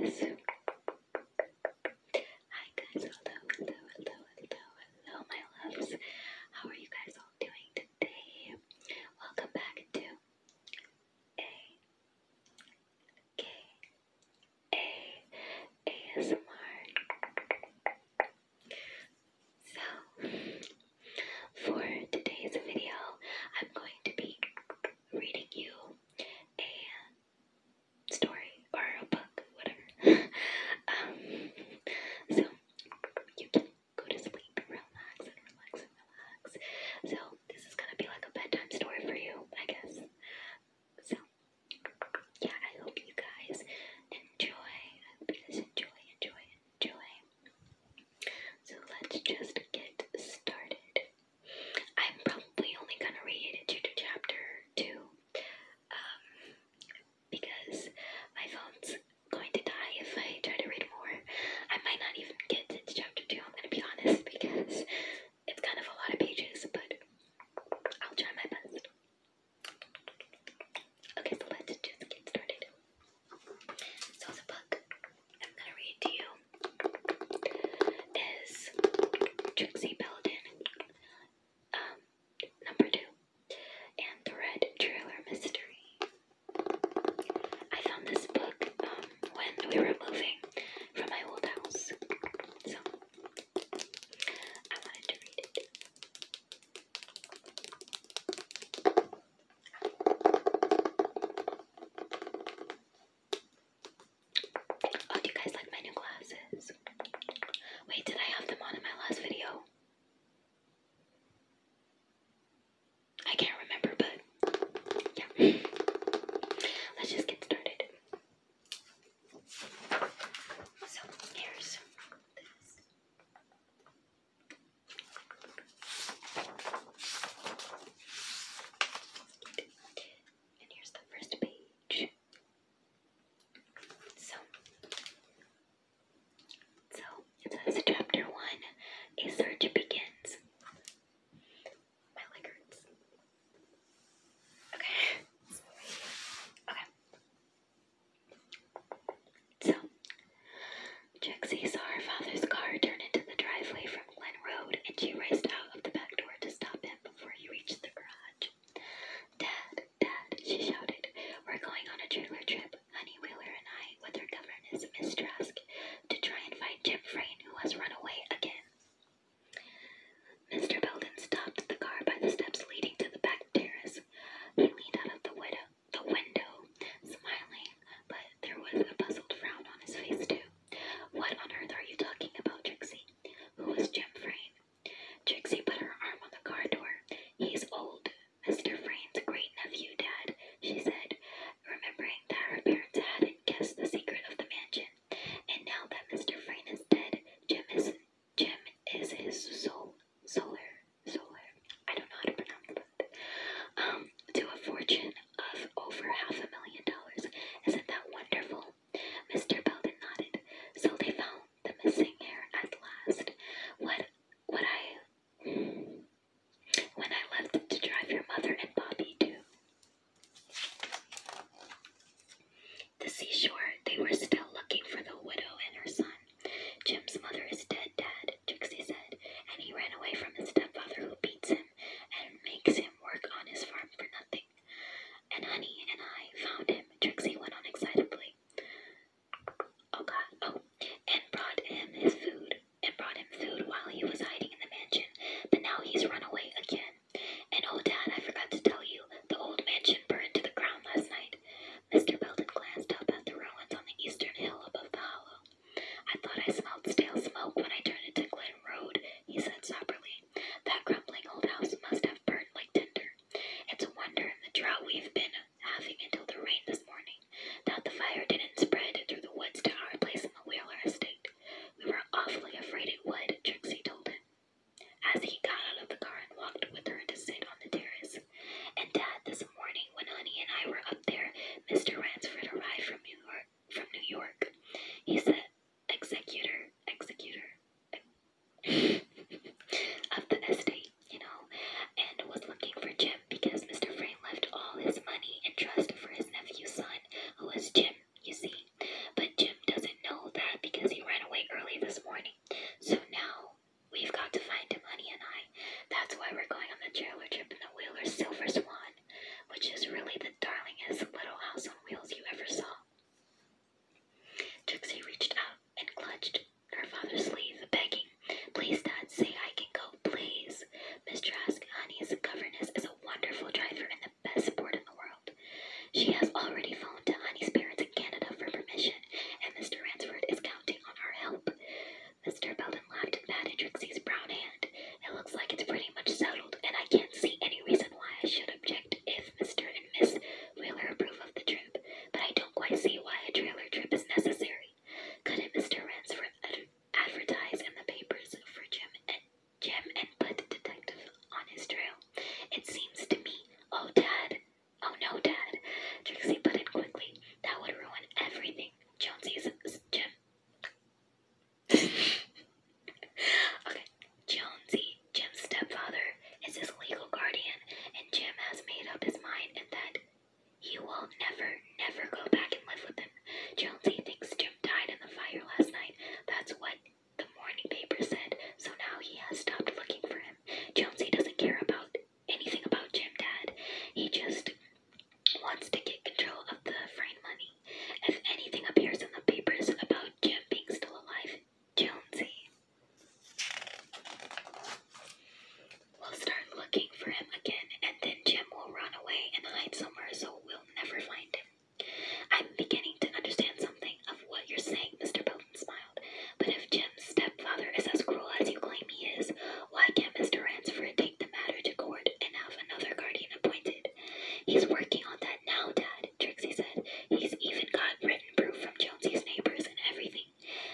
guys. Hi guys, hello, my loves. How are you guys all doing today? Welcome back to a.k.a. ASMR. So, for today's video, I'm going to be reading you a story or a book, whatever. So you can go to sleep, relax. So this is gonna be like a bedtime story for you, I guess. So yeah, I hope you guys enjoy. So let's just get started. I'm probably only gonna read you to chapter 2, because my phone's going to die if I try to read more. I might not even get to chapter 2, I'm gonna be honest, because it's kind of a lot of pages, but I'll try my best. Okay, so let's just get started. So the book I'm gonna read to you is Trixie Belden, number 2, and the Red Trailer Mystery. I found this book when we were moving from my old house, so I wanted to read it. Oh, do you guys like my new glasses? Wait, did I have them on in my last video? I can't remember, but yeah. Let's just get started. So here's this. And here's the first page. So it says chapter 1, a search begins. My leg hurts. Okay. So Trixie saw her father's car turn into the driveway from Glen Road, and she raced out of the back door to stop him before he reached the garage. Dad, she shouted, we're going on a trailer trip, Honey Wheeler and I, with her governess, Miss Trask, to try and find Jim Frayne, who has run away again. Mr. Belden stopped the car by the steps leading to the back terrace. He leaned out of the window, smiling, but there was a puzzled frown on his face too. What on earth are you talking about, Trixie? Who was Jim Frayne? Trixie put her arm on the car door. He's old. Mr. Frayne's great-nephew, Dad, she said, remembering that her parents hadn't guessed the secret of the mansion. And now that Mr. Frayne is dead, Jim is his solar. I don't know how to pronounce that. To a fortune of over $500,000. Isn't that wonderful? Mr. Belden nodded. So they found the missing heir at last. When I left to drive your mother and Bobby to the seashore, they were still looking for the widow and her son. Jim's mother is dead, Dad, Trixie said, and he ran away from his stepfather who beats him and makes him work on his farm for nothing. And Honey and I found him, Trixie went on excitedly. Oh, and brought him food while he was hiding in the mansion, but now he's run away again. And oh, Dad, I forgot to tell you, the old mansion burned to the ground last night. Mr. Belden glanced up at the ruins I see why a trailer trip is necessary. Couldn't Mr. Ransford advertise in the papers for Jim and put detective on his trail? It seems to me. Oh, Dad. Oh, no, Dad. Trixie put in quickly. That would ruin everything. Jonesy's Jim. Okay. Jim's stepfather, is his legal guardian, and Jim has made up his mind and that he will never go back and live with him. Jonesy thinks Jim died in the fire last night. That's what the morning paper said, so now he has stopped looking for him. Jonesy doesn't care about anything about Jim, Dad. He just wants to get control of the frame money. If anything appears in the papers about Jim being still alive, Jonesy will start looking for him again, and then Jim will run away and hide somewhere so we'll never find him. I'm beginning to understand something of what you're saying, Mr. Belton smiled. But if Jim's stepfather is as cruel as you claim he is, why can't Mr. Ransford take the matter to court and have another guardian appointed? He's working on that now, Dad, Trixie said. He's even got written proof from Jonesy's neighbors and everything.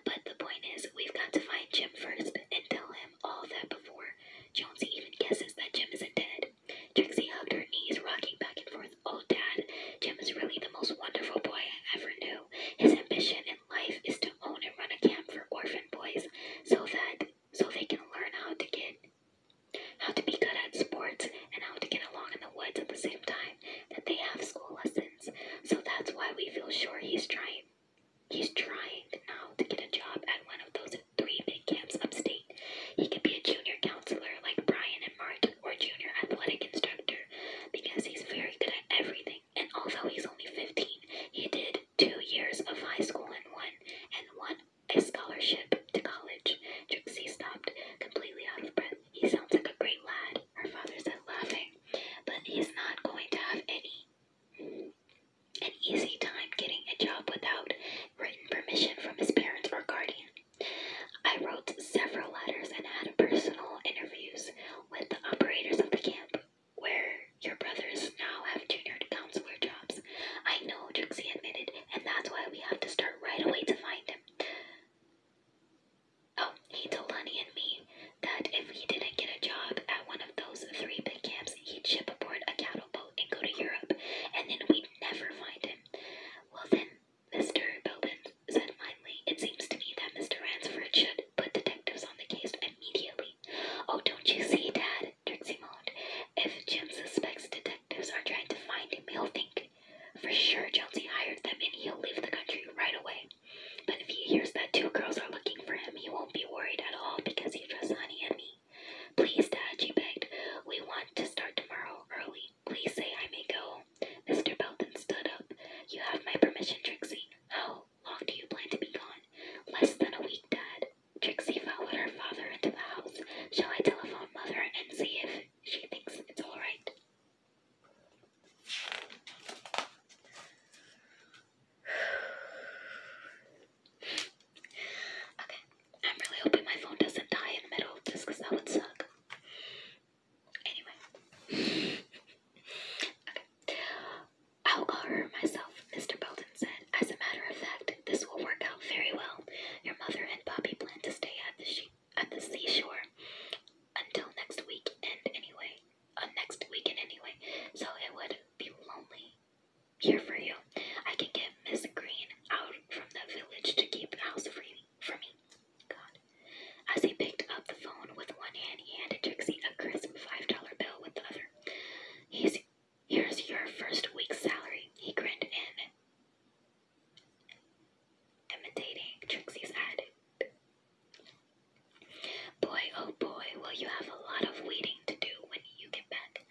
But the point is, we've got to find Jim first and tell him all that before Jonesy even guesses that Jim isn't dead. Trixie hugged her knees, rocking back and forth. Oh, Dad, Jim is really the most wonderful boy I ever knew. His ambition in life is to own and run a camp for orphan boys so they can learn how to be good at sports and how to get along in the woods at the same time that they have school lessons. So that's why we feel sure he's trying. He's trying now to get a job at one of those 3 big camps upstate. He could be a junior counselor like Brian and Mart, or junior athletic instructor, because he's very good at everything. And although he's only 15, he did 2 years of high school and won a scholarship to college. Trixie stopped, completely out of breath. He sounds like a great lad, her father said, laughing, but he's not going to have an easy time getting a job without written permission from his parents or guardian. I wrote several letters and had personal interviews with the operators of the camp where your brothers now have junior counselor jobs. I know, Trixie admitted, and that's why we have to start right away to find him. Oh, he told Honey and me that if he didn't get a job at one of those 3 big camps, he'd ship aboard a cattle boat and go to Europe, and then we'd never find him. Well then, Mr. Belden said finally, it seems to me that Mr. Ransford should put detectives on the case immediately. Oh, don't you see, Dad? Trixie moaned. If Jim suspects detectives are trying to find him, he'll think for sure Jonesy hired them and he'll leave the country right away. But if he hears that 2 girls are looking for him, he won't be worried at all because he trusts Honey and me. Please, Dad, she begged. We want to start tomorrow early. Please say I may go. Mr. Belton stood up. You have my permission, Trixie. How long do you plan to be gone? Less than a week, Dad. Trixie followed her father into the house. Shall I telephone Mother and see if she thinks it's all right? Okay, I'm really hoping my phone doesn't die in the middle of this because that would suck. Anyway. Okay. I'll call her myself, Mr. Belton said. As a matter of fact, this will work out very well. Your mother and Bobby plan to stay at the seashore until next weekend anyway. So it would be lonely here for you. I can get Miss Green out from the village to keep the house free for me. God. As he picked up the phone with one hand, he handed Trixie a crisp $5 bill with the other. Here's your first week's salary. He grinned in, imitating Trixie's attitude. Boy, oh boy, will you have a lot of weeding to do when you get back.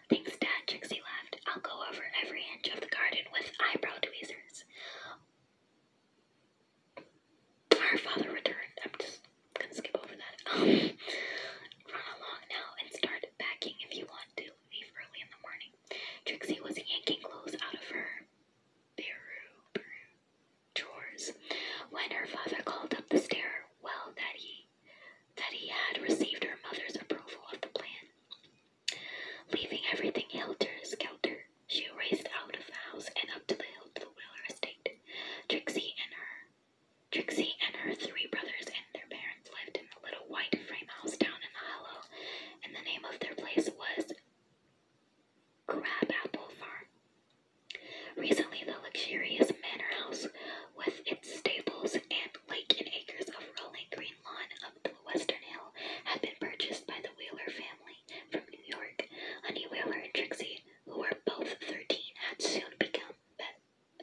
Thanks, Dad, Trixie laughed. I'll go over every inch of the garden with eyebrow tweezers. Her father returned. I'm just gonna skip over that. Run along now and start packing if you want to leave early in the morning. Trixie was yanking clothes out of her bureau drawers when her father called up the stair. Well, that he had received her mother's approval of the plan. Leaving everything helter-skelter, she raced out of the house and up to the Wheeler estate. Trixie and her three brothers and their parents lived in a little white frame house down in the hollow, and the name of their place was Crabapple Farm. Recently, the luxurious manor house with its stables and lake and acres of rolling green lawn up the western hill had been purchased by the Wheeler family from New York. Honey Wheeler and Trixie, who were both 13, had soon become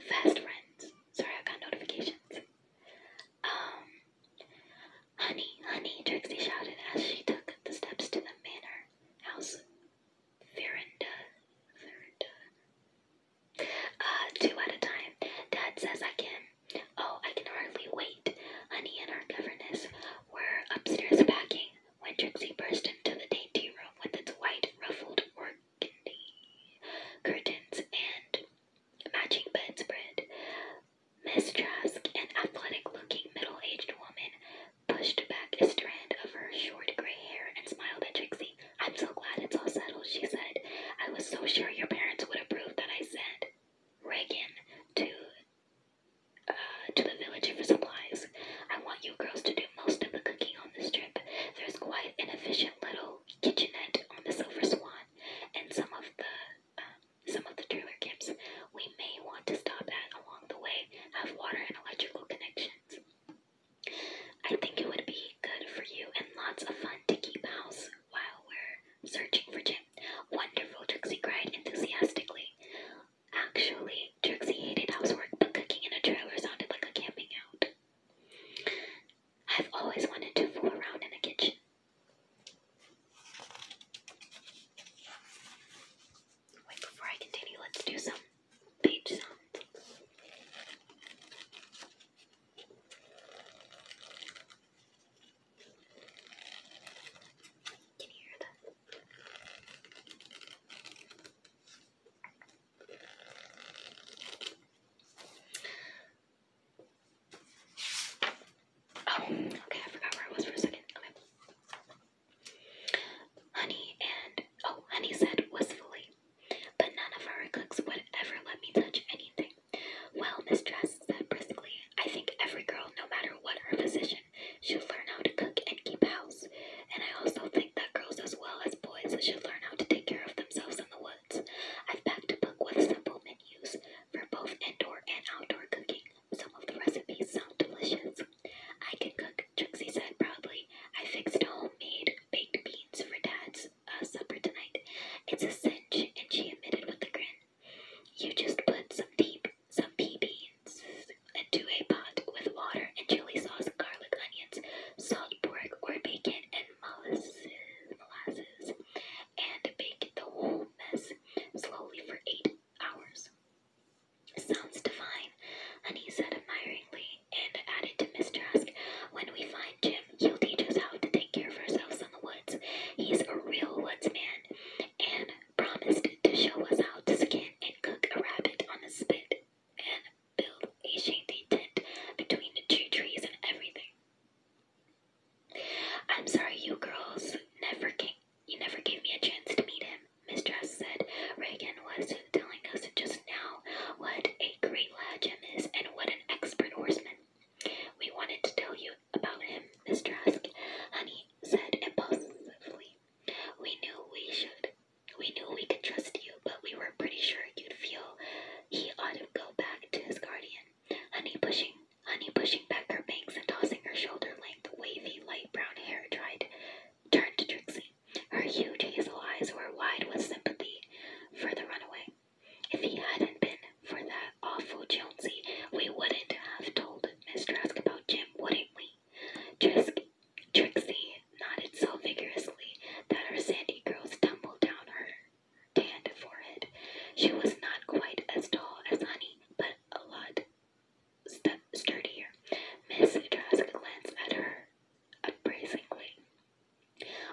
fast friends. Sorry, I got notifications. Honey, Trixie shouted as she took the steps to the manor house veranda. Two at a time. Dad says I can. Oh, I can hardly wait. Honey and her governess were upstairs packing when Trixie burst into the dainty room with its white ruffled organdy curtains and matching bedspread. Miss Trask, an athletic-looking middle-aged woman, pushed back a strand of her short gray hair and smiled at Trixie. I'm so glad it's all settled, she said. I was so sure your parents would approve that I sent Reagan to the village for supplies. I want you girls to do most of the cooking on this trip. There's quite an efficient little kitchenette on the Silver Swan, and some of the trailer camps we may want to stop at along the way have water and electrical connections. I think it would be good for you and lots of fun to keep house while we're searching for Jim. Wonderful, Trixie cried enthusiastically. Actually, Trixie hated housework, but cooking in a trailer sounded like a camping out. I've always wanted to fool around in a kitchen. Wait, before I continue, let's do some page sounds. Can you hear that? Oh, okay, I forgot where I was for a second. Okay. Honey said wistfully, but none of our cooks would ever let me touch anything. Well, Miss Trask said briskly, I think every girl, no matter what her position, should learn how to cook and keep house. And I also think that girls as well as boys should learn how to take care of themselves in the woods. I've packed a book with simple menus for both indoor and outdoor cooking. Some of the recipes sound delicious. I can cook, Trixie said proudly. I fixed homemade baked beans for Dad's supper tonight. It's a cinch, and she admitted with a grin. You just put some pea beans into a pot with water and chili sauce, garlic, onions, salt, pork, or bacon, and molasses, and bake the whole mess slowly for 8 hours. Sounds divine, Honey said admiringly, and added to Miss Trask, when we find Jim, he'll teach us how to take care of ourselves in the woods. He's a real woodsman, and promised to show us how to skin and cook a rabbit on a spit and build a shanty tent between the 2 trees and everything. I'm sorry you girls never gave me a chance to meet him, Miss Trask said. Reagan was telling us just now what a great lad Jim is and what an expert horseman. We wanted to tell you about him, Miss Trask, Honey said impulsively. We knew we should. We knew we could trust you, but we were pretty sure you'd feel he ought to go back to his guardian. Honey pushing back her bangs and tossing her shoulder-length, wavy, light brown hair turned to Trixie. Her huge hazel eyes were wide with sympathy for the runaway. If he hadn't been for that awful Jonesy, we wouldn't have told Miss Trask about Jim, wouldn't we? Trixie nodded so vigorously that her sandy curls tumbled down her tanned forehead. She was not quite as tall as Honey, but a lot sturdier. Miss Trask glanced at her appraisingly.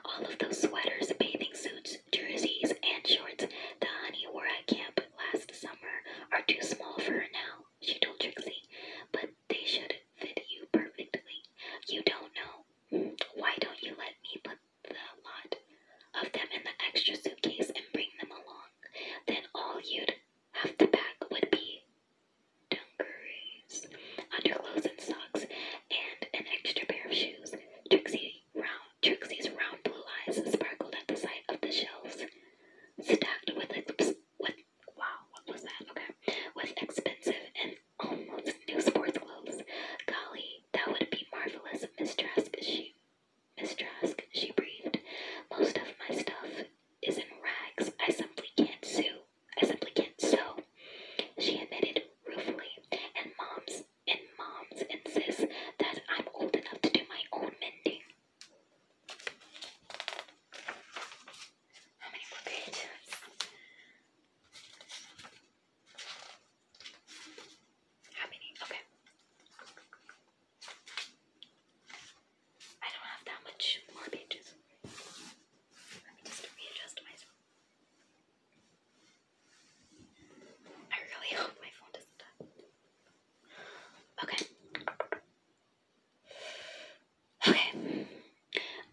All of those sweaters, bathing suits, jerseys, and shorts that Honey wore at camp last summer are too small for her now, she told Trixie, but they should fit you perfectly. You don't know. Why don't you let me put the lot of them in the extra suitcase and bring them along? Then all you'd have to pack would be dungarees, underclothes, and socks, Okay. Okay.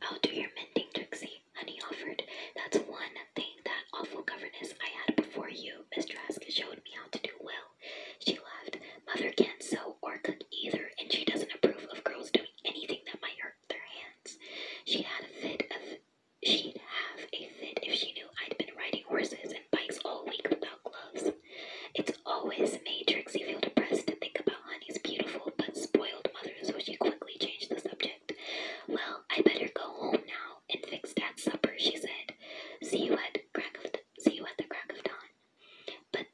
I'll do your mending, Trixie, Honey offered. That's one thing that awful governess I had before you, Miss Trask, showed me how to do well. She laughed. Mother can't sew or cook either, and she doesn't approve of girls doing anything that might hurt their hands. She'd have a fit if she knew I'd been riding horses and bikes all week without gloves. It's always made Trixie feel depressed to think about Honey's beautiful but spoiled mother, so she quickly changed the subject. Well, I better go home now and fix Dad's supper, she said. See you at the crack of dawn. But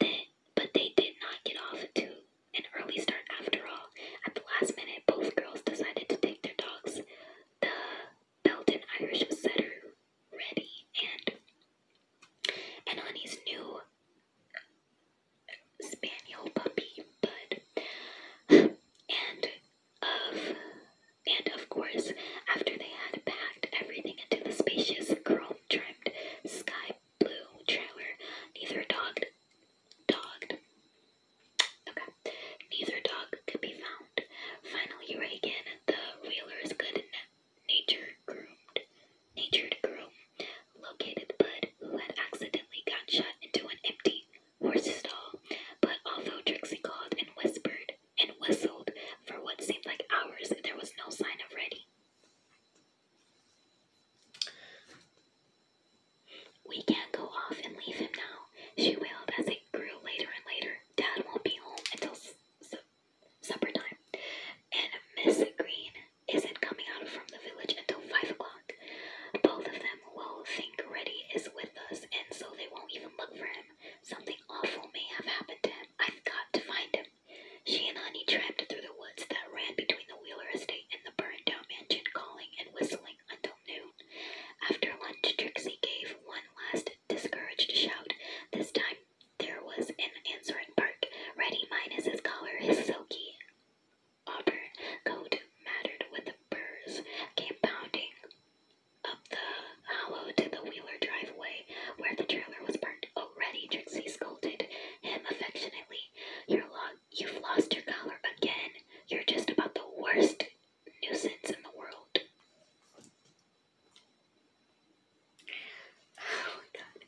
they did not get off to an early start after all. At the last minute, both girls decided to take their dogs, the Belton Irish setter Reddy and Honey's new spaniel puppy Bud, and of course, after they had packed everything into the spacious, chrome-trimmed, sky-blue trailer, neither dog could be found. Finally, Reagan, the wheeler's natured groom, located Bud, who had accidentally got shut into an empty horse stall. But although Trixie called and whispered and whistled for what seemed like hours, there was no sign of Reddy. We can't go off and leave him now, she wailed as it grew later and later. Dad won't be home until supper time, and Miss Green isn't coming out from the village until 5 o'clock. Both of them will think Reddy is with us, and so they won't even look for him. Something awful may have happened to him. I've got to find him. She and Honey tramped through the woods that ran between the Wheeler estate and the burned-down mansion, calling and whistling until noon. After lunch, Trixie gave one last discouraged shout. This time there was an answering bark. Reddy minus his collar, his silky auburn coat matted with the burrs, came pounding up the hollow to the Wheeler driveway where the trailer was parked. Oh, Reddy, Trixie scolded him affectionately. You've lost your collar again. You're just about the worst nuisance in the world. Oh my god.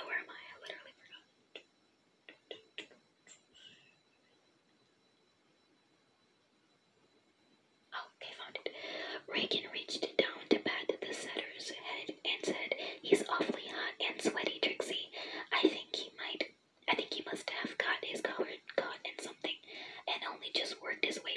Where am I? I literally forgot. Oh, okay, found it. Reagan reached down to pat the setter's head and said, "He's awfully hot and sweaty, Trixie. I think he must have got his collar caught in something and only just worked his way